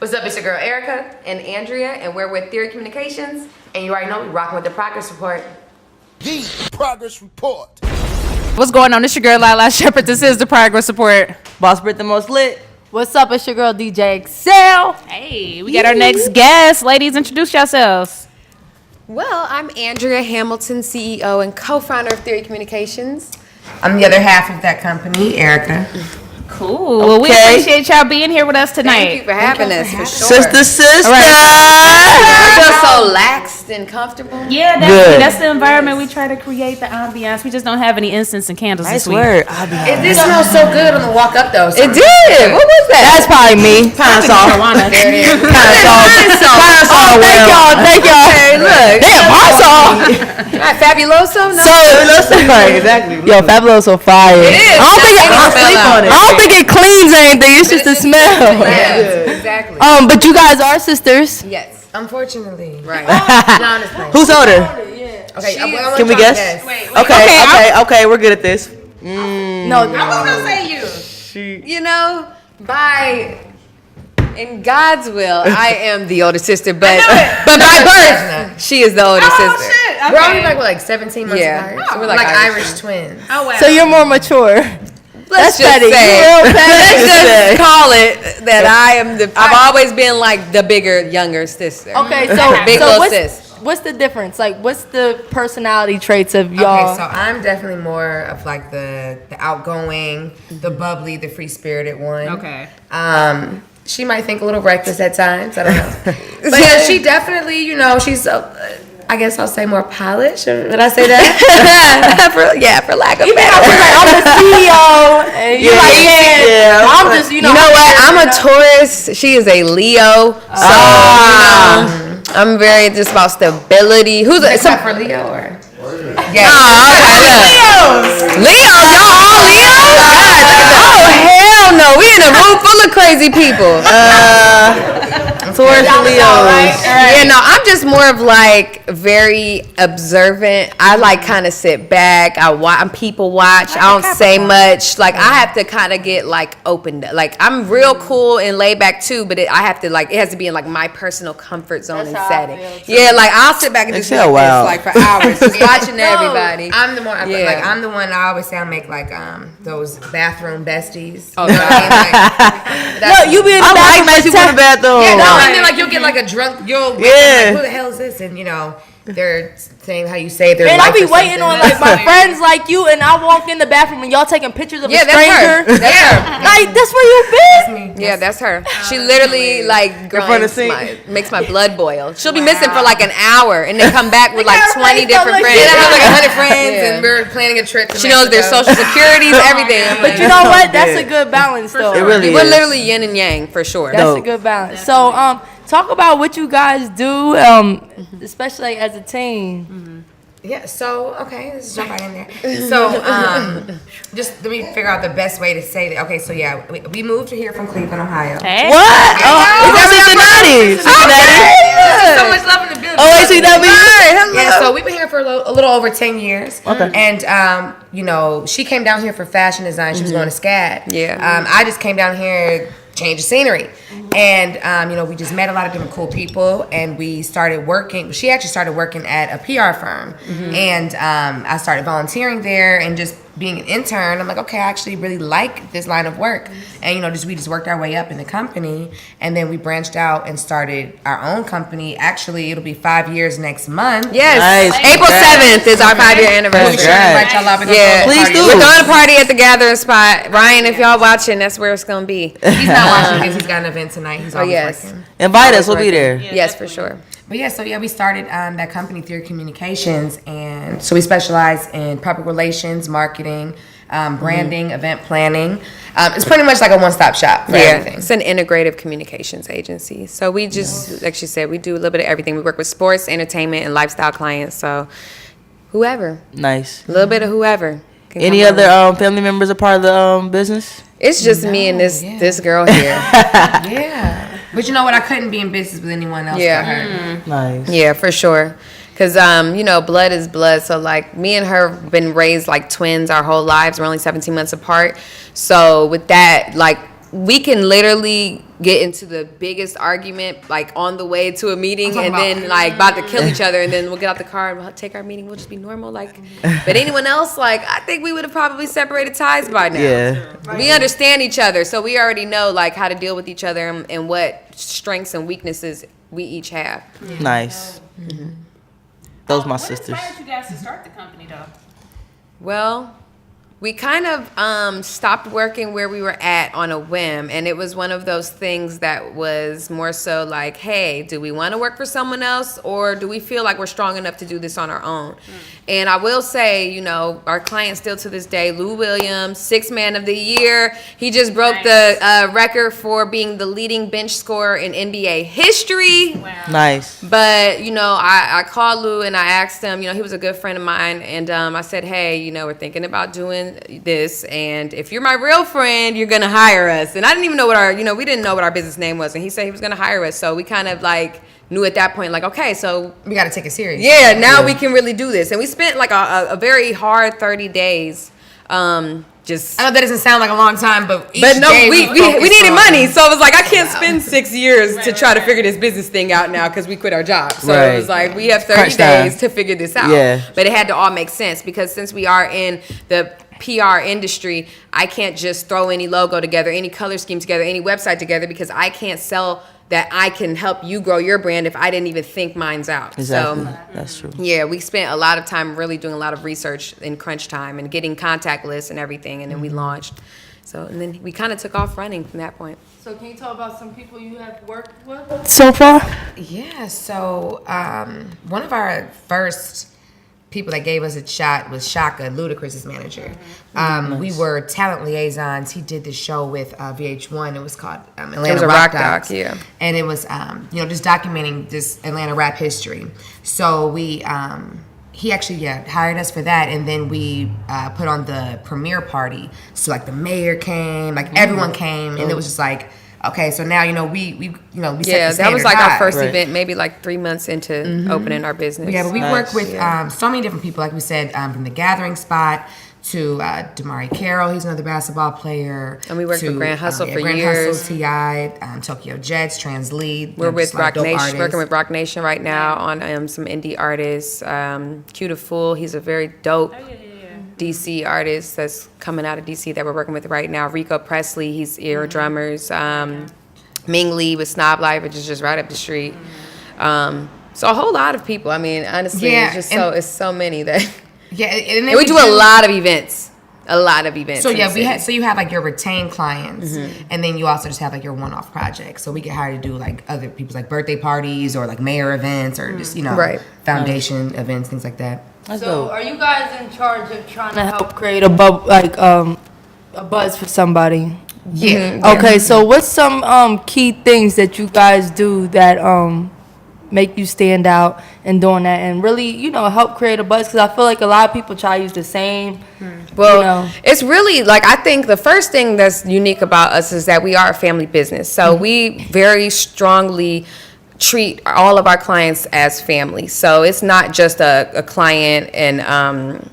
What's up, it's your girl Erica and Andrea, and we're with Theory Communications, and you already know we're rocking with the Progress Report. The Progress Report. What's going on? It's your girl Lila Shepherd. This is the Progress Report. Boss Brit the most lit. What's up? It's your girl DJ Excel. Hey, we got our next guest. Ladies, introduce yourselves. Well, I'm Andrea Hamilton, CEO and co-founder of Theory Communications. I'm the other half of that company, Erica. Cool. Well, we appreciate y'all being here with us tonight. Thank you for having us, for sure. Sister. I feel so laxed and comfortable. Yeah, that's the environment we try to create, the ambiance. We just don't have any incense and candles this week. Word. It did smell so good on the walk up, though. It did. What was that? That's probably me. Pine-Sol. There it is. Pine-Sol. Thank y'all. Hey, look. Damn, Pine-Sol. Fabuloso? No. Exactly. Yo, Fabuloso fire. It is. I don't think it cleans anything. It's just the smell. Yeah, exactly. But you guys are sisters. Yes, unfortunately. Right. Who's older? Okay, Can we guess? Wait. Okay. We're good at this. No, I was gonna say you. You know, in God's will, I am the older sister, but by birth, she is the older sister. Shit. Okay. We're only like 17 months apart. So we're like Irish twins. Oh, wow. so you're more mature. Let's just call it that I am I've always been like the bigger, younger sister. Okay, so Big little sis. What's the difference? Like, what's the personality traits of y'all? Okay, so I'm definitely more of like the outgoing, the bubbly, the free-spirited one. Okay. She might think a little reckless at times. I don't know. But yeah, she definitely, she's, I guess I'll say more polished. Did I say that? for lack of better. I'm the CEO. And you're I'm just, You know what? I'm a Taurus. She is a Leo. So, I'm very just about stability. Who's except for Leo or? Yeah. Leos, y'all all Leos? Oh hell no! We in a room full of crazy people. Taurus and Leos. Right. Yeah, no, I'm just more of like very observant. I like kind of sit back. I'm people watch. I don't say much. Like I have to kind of get like opened up. Like I'm real cool and laid back too, but I have to like it has to be in like my personal comfort zone and setting. Yeah, like I'll sit back and just like this like for hours, just watching everybody. I'm the more like I'm the one I always say I make like those bathroom besties. Oh, you know what I mean? Like, you be in the bathroom. Yeah, no, and then like you'll get like a drunk, like, who the hell is this? And they're saying how you say their and life. I be waiting on like my friends like you, and I walk in the bathroom and y'all taking pictures of a stranger. That's her. Like that's where you been. Yeah, that's her. She literally like makes my blood boil. She'll be missing for like an hour and then come back with like 20 different friends. I have like 100 friends and we're planning a trip. She knows their social securities, everything. But you know what? That's a good balance though. It really is. We're literally yin and yang for sure. That's a good balance. So talk about what you guys do, especially as a team. Yeah, so, okay, let's jump right in there. So, just let me figure out the best way to say that. Okay, so yeah, we moved here from Cleveland, Ohio. Hey. What? Cincinnati. So much love in the building. Oh, HCW. Yeah, so we've been here for a little over 10 years. Okay. And, she came down here for fashion design. She was going to SCAD. Yeah. I just came down here change the scenery. And, we just met a lot of different cool people, and we started working. She actually started working at a PR firm, and I started volunteering there and just being an intern. I'm like, okay, I actually really like this line of work. And, we just worked our way up in the company, and then we branched out and started our own company. Actually, it'll be 5 years next month. Yes. Nice. April 7th is our 5-year anniversary. Yeah, please do. We're throwing a party at the gathering spot. Ryan, if y'all watching, that's where it's going to be. He's not watching because he's got an event tonight. He's always working. Invite us. We'll be there. Yes, for sure. But we started that company, Theory Communications, and so we specialize in public relations, marketing, branding, event planning. It's pretty much like a one-stop shop for everything. It's an integrative communications agency. So we just, like she said, we do a little bit of everything. We work with sports, entertainment, and lifestyle clients. So whoever. Nice. A little bit of whoever. Any other family members a part of the business? It's just me and this girl here. Yeah. But you know what? I couldn't be in business with anyone else but her. Nice. Yeah, for sure. Because, blood is blood. So, like, me and her been raised like twins our whole lives. We're only 17 months apart. So, with that, like, we can literally get into the biggest argument like on the way to a meeting and then like about to kill each other, and then we'll get out the car and we'll take our meeting. We'll just be normal, like. But anyone else, like, I think we would have probably separated ties by now. Yeah. We understand each other, so we already know like how to deal with each other and what strengths and weaknesses we each have. Nice. Those my sisters. What inspired you guys to start the company, though? Well, we kind of stopped working where we were at on a whim, and it was one of those things that was more so like, hey, do we want to work for someone else, or do we feel like we're strong enough to do this on our own? And I will say, you know, our client still to this day, Lou Williams, 6th Man of the Year. He just broke the record for being the leading bench scorer in NBA history. Wow. Nice. But, you know, I called Lou and I asked him, you know, he was a good friend of mine. And I said, hey, you know, we're thinking about doing this. And if you're my real friend, you're going to hire us. And I didn't even know we didn't know what our business name was. And he said he was going to hire us. So we kind of like knew at that point, like, okay, so we got to take it serious. Yeah, now we can really do this. And we spent like a very hard 30 days just. I know that doesn't sound like a long time, but we needed money, so it was like I can't spend 6 years to try to figure this business thing out now because we quit our job. So it was like we have 30 days to figure this out. Yeah. But it had to all make sense because since we are in the PR industry, I can't just throw any logo together, any color scheme together, any website together because I can't sell that I can help you grow your brand if I didn't even think mine's out. Exactly. So, that's true. yeah, we spent a lot of time really doing a lot of research in crunch time and getting contact lists and everything, and then we launched. So, and then we kind of took off running from that point. So can you talk about some people you have worked with so far? Yeah, so one of our first people that gave us a shot was Shaka, Ludacris's manager. We were talent liaisons. He did this show with VH1. It was called Atlanta It was a Rock doc, yeah. And it was, just documenting this Atlanta rap history. So we, he actually hired us for that, and then we put on the premiere party. So like the mayor came, like everyone came, and it was just like, okay, so now we set the that was like high. our first event, maybe like 3 months into opening our business. Yeah, but we work with so many different people, like we said, from the Gathering Spot to Damari Carroll, he's another basketball player. And we worked with Grand Hustle for Grand years. Hustle, T.I., Tokyo Jets, Trans Lead. We're with Roc Nation, artists. working with Roc Nation right now on some indie artists. Q the Fool, he's a very dope DC artist that's coming out of DC that we're working with right now. Rico Presley, he's ear drummers. Ming Lee with Snob Life, which is just right up the street. So a whole lot of people. I mean, honestly, it's so many that. Yeah, and we do a lot of events. A lot of events. So you have like your retained clients, and then you also just have like your one-off projects. So we get hired to do like other people's like birthday parties or like mayor events or just foundation events, things like that. So are you guys in charge of trying to help create a buzz for somebody? Yeah. Okay, so what's some key things that you guys do that make you stand out in doing that and really, help create a buzz? Because I feel like a lot of people try to use the same. Well, it's really like, I think the first thing that's unique about us is that we are a family business. So we very strongly treat all of our clients as family. So it's not just a client and I'm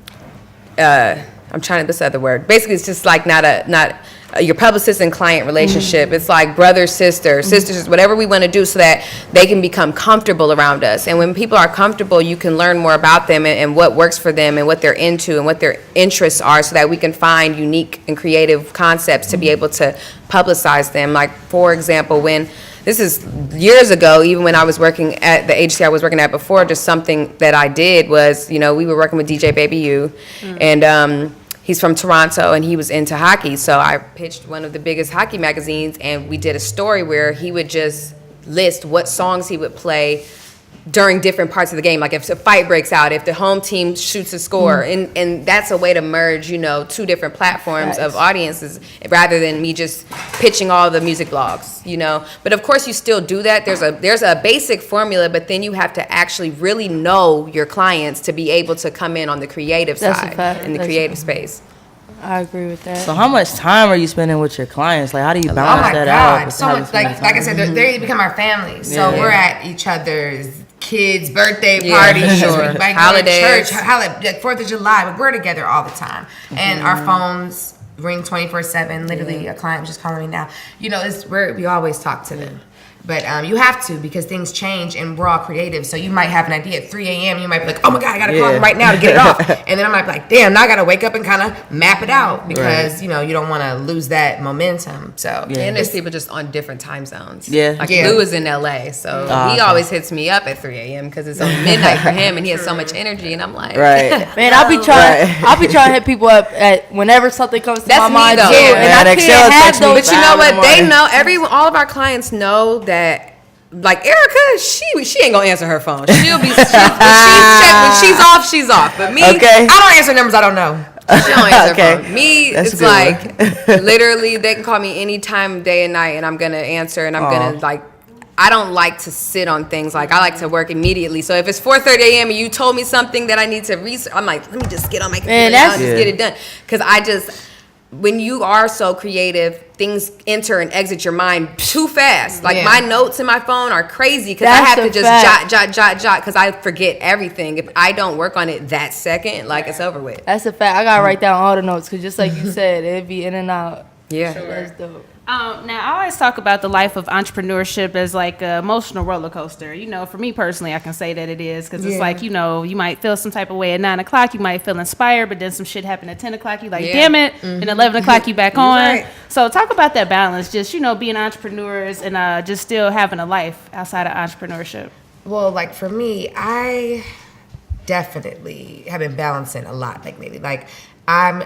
trying to this other word. Basically, it's just like not your publicist and client relationship. It's like brother, sister, sisters, whatever we want to do so that they can become comfortable around us. And when people are comfortable, you can learn more about them and what works for them and what they're into and what their interests are so that we can find unique and creative concepts to be able to publicize them. Like, for example, this is years ago, even when I was working at the agency I was working at before, just something that I did was, we were working with DJ Baby U, and he's from Toronto, and he was into hockey. So I pitched one of the biggest hockey magazines, and we did a story where he would just list what songs he would play during different parts of the game. Like if a fight breaks out, if the home team shoots a score, and that's a way to merge, two different platforms of audiences rather than me just pitching all the music blogs, But of course you still do that. There's a basic formula, but then you have to actually really know your clients to be able to come in on the creative side, in the creative space. I agree with that. So how much time are you spending with your clients? Like, how do you balance that out? So much, like I said, they become our family. So we're at each other's kids' birthday parties, sure. Like holidays, church, like 4th of July. But we're together all the time, and our phones ring 24/7. Literally, a client was just calling me now. You know, we always talk to them. But you have to, because things change and we're all creative. So you might have an idea at 3 a.m. You might be like, oh my God, I got to call him right now to get it off. And then I might be like, damn, now I got to wake up and kind of map it out because, you know, you don't want to lose that momentum. So and there's people just on different time zones. Yeah. Lou is in LA, so he always hits me up at 3 a.m. because it's on midnight for him and he has so much energy. And I'm like, man, I'll be trying to hit people up at whenever something comes to my mind. That's me, though. And I can't have those. But you know what? They know, all of our clients know that, like, Erica, she ain't gonna answer her phone. She'll be, when she's off, she's off. But me, I don't answer numbers I don't know. She don't answer her phone. Me, it's like, literally, they can call me anytime, day and night, and I'm gonna answer, and I'm gonna, like, I don't like to sit on things. Like, I like to work immediately. So if it's 4:30 a.m. and you told me something that I need to research, I'm like, let me just get on my computer now and just get it done. Because when you are so creative, things enter and exit your mind too fast. Like, my notes in my phone are crazy because I have to just jot because I forget everything. If I don't work on it that second, like, it's over with. That's a fact. I gotta write down all the notes because just like you said, it'd be in and out. Yeah. That's dope. Now, I always talk about the life of entrepreneurship as like an emotional roller coaster. You know, for me personally, I can say that it is because it's like, you know, you might feel some type of way at 9 o'clock. You might feel inspired, but then some shit happened at 10 o'clock. You like, damn it. And 11 o'clock, you back on. Right. So talk about that balance, just, you know, being entrepreneurs and just still having a life outside of entrepreneurship. Well, like, for me, I definitely have been balancing a lot, like, lately. Like, I'm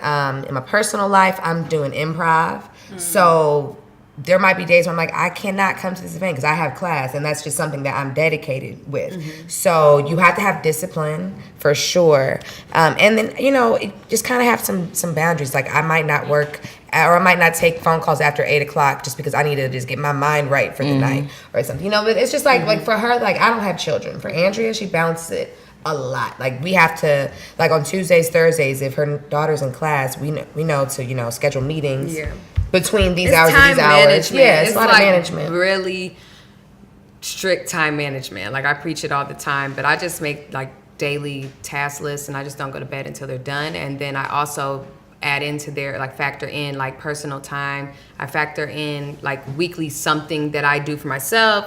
in my personal life, I'm doing improv. So there might be days where I'm like, I cannot come to this event because I have class, and that's just something that I'm dedicated with. So you have to have discipline for sure. And then, you know, just kind of have some boundaries. Like, I might not work or I might not take phone calls after 8 o'clock just because I need to just get my mind right for the night or something. You know, but it's just like for her, like, I don't have children. For Andrea, she balances it a lot. Like, we have to, like, on Tuesdays, Thursdays, if her daughter's in class, we know to, you know, schedule meetings between these hours and these hours. Yeah, it's a lot of management. Really strict time management. Like, I preach it all the time, but I just make, like, daily task lists, and I just don't go to bed until they're done. And then I also add into there, like, factor in, like, personal time. I factor in, like, weekly something that I do for myself.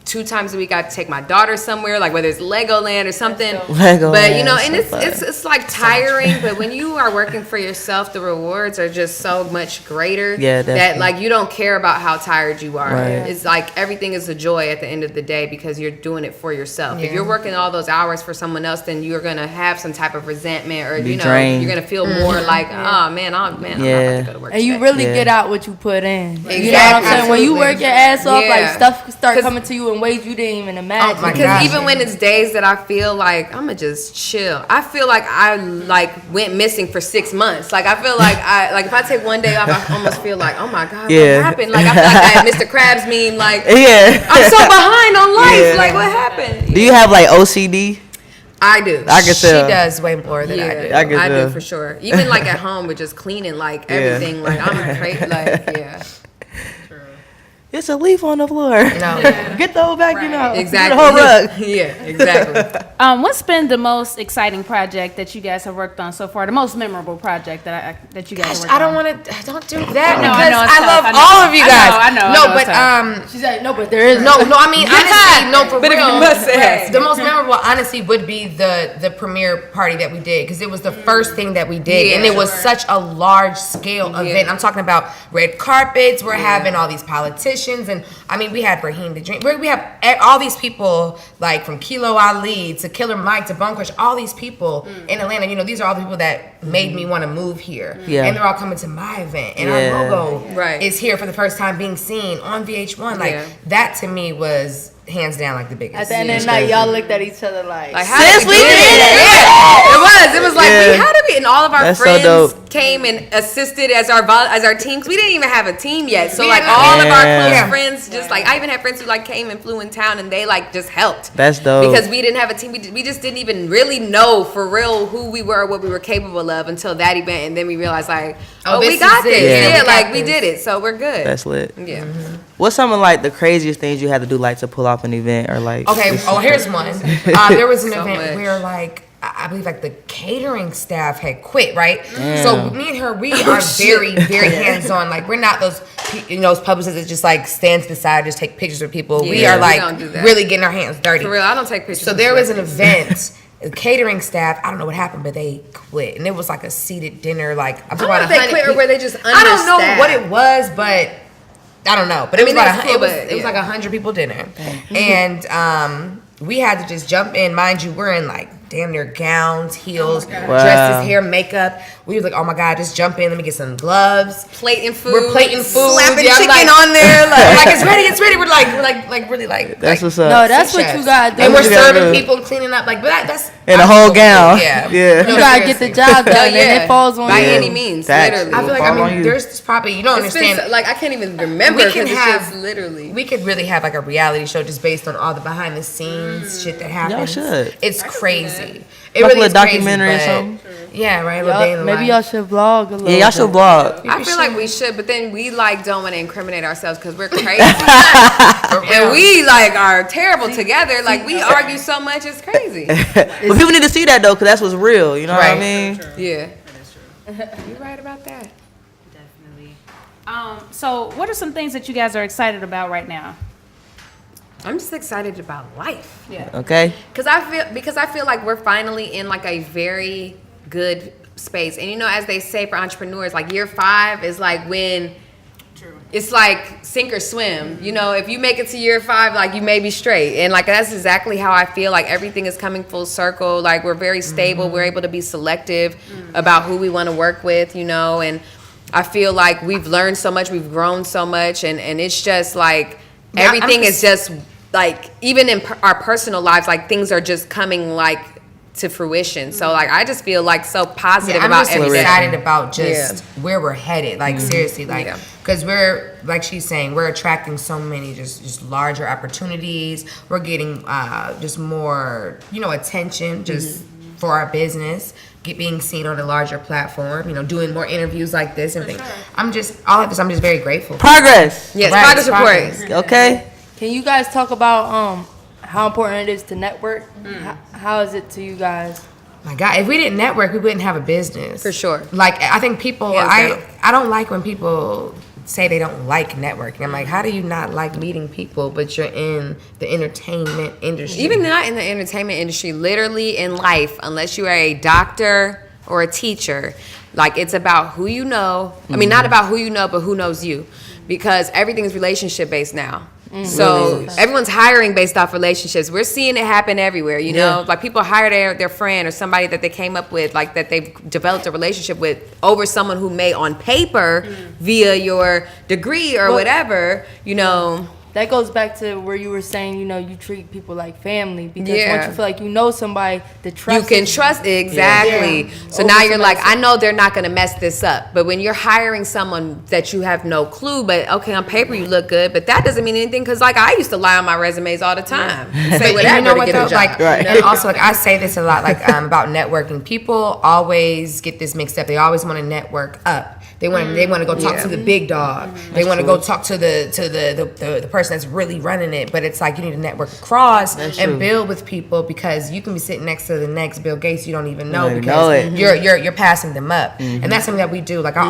2 times a week I take my daughter somewhere, like whether it's Legoland or something. But you know, and it's like tiring, but when you are working for yourself, the rewards are just so much greater that, like, you don't care about how tired you are. It's like everything is a joy at the end of the day because you're doing it for yourself. If you're working all those hours for someone else, then you're gonna have some type of resentment, or you know, drained. You're gonna feel more like, oh man, I'm about to go to work. And you really get out what you put in. Exactly. You know what I'm saying? When you work your ass off, like, stuff start coming to you in ways you didn't even imagine. Because even when it's days that I feel like I'm gonna just chill, I feel like I went missing for 6 months. Like, I feel like if I take one day off, I almost feel like, oh my God, what happened? Like, I feel like I had Mr. Krabs meme. Like, I'm so behind on life. Like, what happened? Do you have, like, OCD? I do. I can tell. She does way more than I do. I do for sure. Even like at home with just cleaning, like everything. Like, I'm crazy. Like, It's a leaf on the floor. No. Get the whole vacuum out. Exactly. Get the whole rug. Exactly. What's been the most exciting project that you guys have worked on so far? The most memorable project that you guys have worked on? I don't do that because I love all of you guys. I know. No, but she's like, no, but there is no. I mean, honestly, no, for but real. If you must ask. The most memorable, honestly, would be the premiere party that we did, because it was the first thing that we did, and it was such a large scale event. I'm talking about red carpets. We're having all these politicians, and I mean, we had Raheem the Dream. We have all these people, like from Kilo Ali to Killer Mike to Bone Crush, all these people in Atlanta. You know, these are all the people that made me want to move here, and they're all coming to my event, and our logo is here for the first time being seen on VH1. Like, that to me was hands down like the biggest. At the end of the night, y'all looked at each other like how did we did it? It was like, how did we? And all of our friends came and assisted as our team. 'Cause we didn't even have a team yet. So like all of our close friends, just like, I even had friends who like came and flew in town, and they like just helped. That's dope. Because we didn't have a team. We just didn't even really know for real who we were, what we were capable of until that event, and then we realized like, we got this. Yeah, we did it. So we're good. That's lit. Yeah. What's some of like the craziest things you had to do, like to pull off an event, or like? Okay. Here's one. There was an event where like I believe like the catering staff had quit, right? So me and her, we are very, very hands-on. Like we're not those publicists that just like stand to the side, just take pictures with people. We are like really getting our hands dirty. For real, I don't take pictures. So there was an event. The catering staff, I don't know what happened, but they quit, and it was like a seated dinner. Like I'm talking about they quit, or were they just I don't know what it was, but I don't know. But it was like 100 people dinner, and we had to just jump in. Mind you, we're in like damn near gowns, heels, dresses, hair, makeup. We was like, oh my God, just jump in. Let me get some gloves. Plating food. We're plating food. Slapping chicken on there. Like it's ready. We're like really like. That's what's up. No, that's what you gotta do. And we're serving people, cleaning up. Like, but that's in a whole gown. Yeah. You gotta get the job done, and it falls on by you. any means. Facts. Literally, I feel like there's probably you don't understand. Like I can't even remember. We can have literally. We could really have like a reality show just based on all the behind the scenes shit that happens. Y'all should. It's crazy. It really is documentary or something. Yeah, right. Maybe y'all should vlog a little. Yeah, y'all should vlog. I feel like we should, but then we like don't want to incriminate ourselves because we're crazy, and we like are terrible together. Like we argue so much, it's crazy. But people need to see that though, because that's what's real. You know what I mean? Yeah, you're right about that. Definitely. So, what are some things that you guys are excited about right now? I'm just excited about life. Yeah. Okay. Because I feel like we're finally in like a very good space, and as they say for entrepreneurs, like year 5 is like when. True. It's like sink or swim. If you make it to year 5, like you may be straight, and like that's exactly how I feel. Like everything is coming full circle. Like we're very stable. We're able to be selective about who we want to work with. And I feel like we've learned so much. We've grown so much, and it's just like everything is just. Like even in our personal lives, like things are just coming like to fruition. So like I just feel like so positive about everything. I'm excited about just where we're headed. Like seriously, like because we're like she's saying, we're attracting so many just larger opportunities. We're getting just more attention just for our business. Being seen on a larger platform, doing more interviews like this and everything. I'm just very grateful. Progress. Yes, progress report. Okay. Can you guys talk about how important it is to network? How is it to you guys? My God, if we didn't network, we wouldn't have a business. For sure. Like I think people, I don't like when people say they don't like networking. I'm like, how do you not like meeting people, but you're in the entertainment industry? Even not in the entertainment industry, literally in life, unless you are a doctor or a teacher, like it's about who you know. I mean, not about who you know, but who knows you, because everything is relationship based now. So everyone's hiring based off relationships. We're seeing it happen everywhere, like people hire their friend or somebody that they came up with, like that they've developed a relationship with, over someone who may on paper via your degree or whatever, That goes back to where you were saying, you treat people like family, because once you feel like you know somebody, the trust. You can trust, exactly. Yeah. So now you're like, I know they're not going to mess this up. But when you're hiring someone that you have no clue, but okay, on paper you look good, but that doesn't mean anything, because like I used to lie on my resumes all the time. Say whatever to get a job. Like, and also like I say this a lot, like about networking. People always get this mixed up. They always want to network up. They want to go talk to the big dog. They want to go talk to the person that's really running it. But it's like you need to network across and build with people, because you can be sitting next to the next Bill Gates you don't even know, because you're passing them up. And that's something that we do. Like we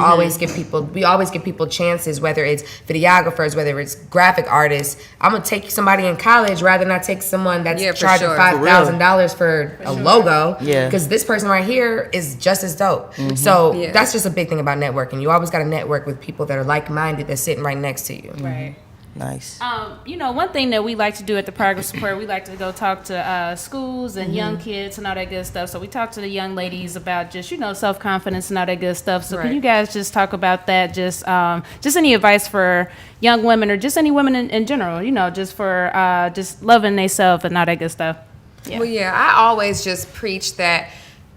always give people chances, whether it's videographers, whether it's graphic artists. I'm gonna take somebody in college rather than I take someone that's charging $5,000 for a logo. Because this person right here is just as dope. So that's just a big thing about networking. You always got to network with people that are like-minded, that's sitting right next to you. Right. Nice. One thing that we like to do at the Progress Report, we like to go talk to schools and young kids and all that good stuff. So we talk to the young ladies about just, self-confidence and all that good stuff. So can you guys just talk about that? Just any advice for young women, or just any women in general, just for just loving themselves and all that good stuff. Yeah. Well, I always just preach that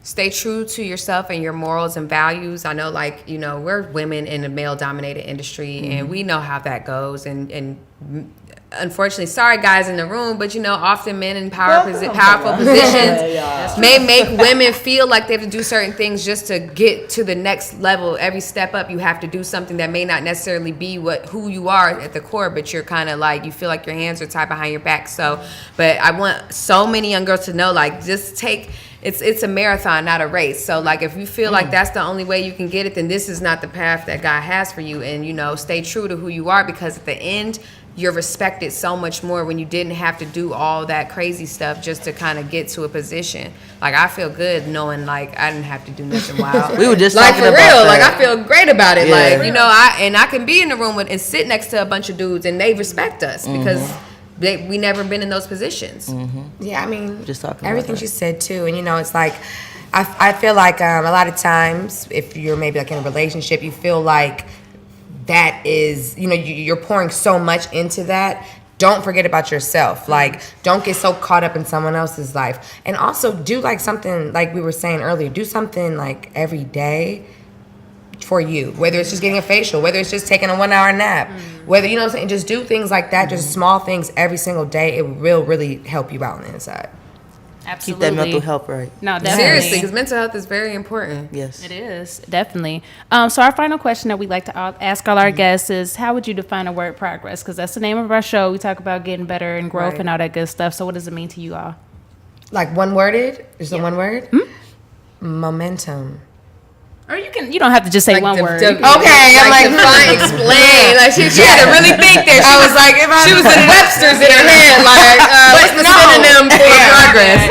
stay true to yourself and your morals and values. I know, we're women in a male-dominated industry, and we know how that goes. And unfortunately, sorry guys in the room, but often men in powerful positions may make women feel like they have to do certain things just to get to the next level. Every step up, you have to do something that may not necessarily be who you are at the core, but you're kind of like, you feel like your hands are tied behind your back. So, but I want so many young girls to know, just take it's a marathon, not a race. So like if you feel like that's the only way you can get it, then this is not the path that God has for you. And stay true to who you are, because at the end you're respected so much more when you didn't have to do all that crazy stuff just to kind of get to a position. Like I feel good knowing like I didn't have to do nothing wild. We were just like talking for about real. that. Like I feel great about it. Yeah. Like I can be in the room with and sit next to a bunch of dudes and they respect us because we never been in those positions. Yeah, I mean, Just talking about everything that. she said too, and it's like, I feel like a lot of times if you're maybe like in a relationship, you feel like that is, you're pouring so much into that. Don't forget about yourself. Like, don't get so caught up in someone else's life, and also do like something like we were saying earlier. Do something like every day for you, whether it's just getting a facial, whether it's just taking a 1 hour nap, whether what I'm saying, just do things like that, just small things every single day. It will really help you out on the inside. Absolutely. Keep that mental health right. No, definitely. Seriously, because mental health is very important. Yes. It is, definitely. So our final question that we like to ask all our guests is, how would you define a word progress? Because that's the name of our show. We talk about getting better and growth and all that good stuff. So what does it mean to you all? Like one worded? Is it one word? Momentum. Or you don't have to just say one word. Okay, I'm like, define, explain. Like she had to really think there. She was like, she was in Webster's in her head. Like, what's the synonym for progress?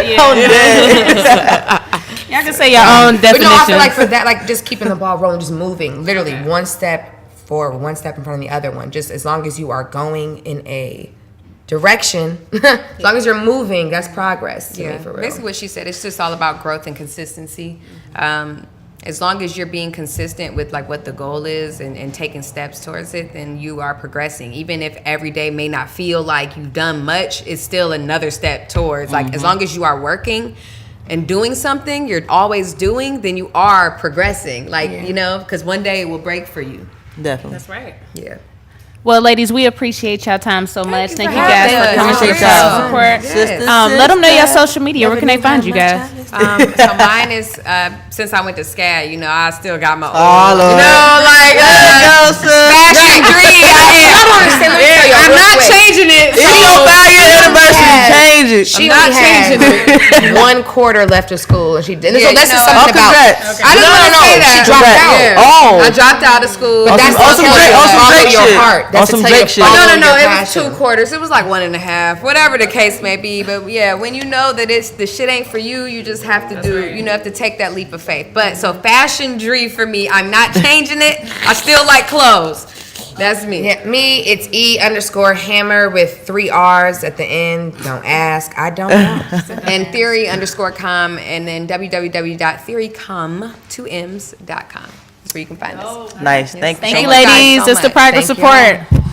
Y'all can say your own definition. But no, I feel like for that, like just keeping the ball rolling, just moving, literally one step forward, one step in front of the other one. Just as long as you are going in a direction, as long as you're moving, that's progress to me, for real. Basically what she said, it's just all about growth and consistency. As long as you're being consistent with like what the goal is and taking steps towards it, then you are progressing. Even if every day may not feel like you've done much, it's still another step towards like as long as you are working and doing something, you're always doing, then you are progressing. Like, because one day it will break for you. Definitely. That's right. Yeah. Well, ladies, we appreciate y'all time so much. Thank you for guys having for coming us. to the Appreciate show. y'all. Support. Yes. Let them know your social media. Where can they find you guys? So mine is since I went to SCAD, I still got my old, Lord. fashion dream. I don't understand. Let me tell you, I'm not changing it. If you don't buy your anniversary, change it. She I'm not only changing had 1 quarter left of school, and so this is something about. Congrats. I didn't want to say that. She dropped out. Yeah. Oh. I dropped out of school. But that's On some Drake your shit. heart. That's On some to tell you Drake to shit. follow No, your it was passion. 2 quarters. It was like 1.5, whatever the case may be. But yeah, when you know that the shit ain't for you, you just have to have to take that leap of faith. But so fashion dream for me, I'm not changing it. I still like clothes. That's me. Yeah, me, it's E_hammer with 3 R's at the end. Don't ask. I don't know. And theory_com and then www.theorycom2ms.com. That's where you can find us. Nice. Thank you. Thank so you, much, guys, ladies. so It's the much. Progress Thank y'all. Report.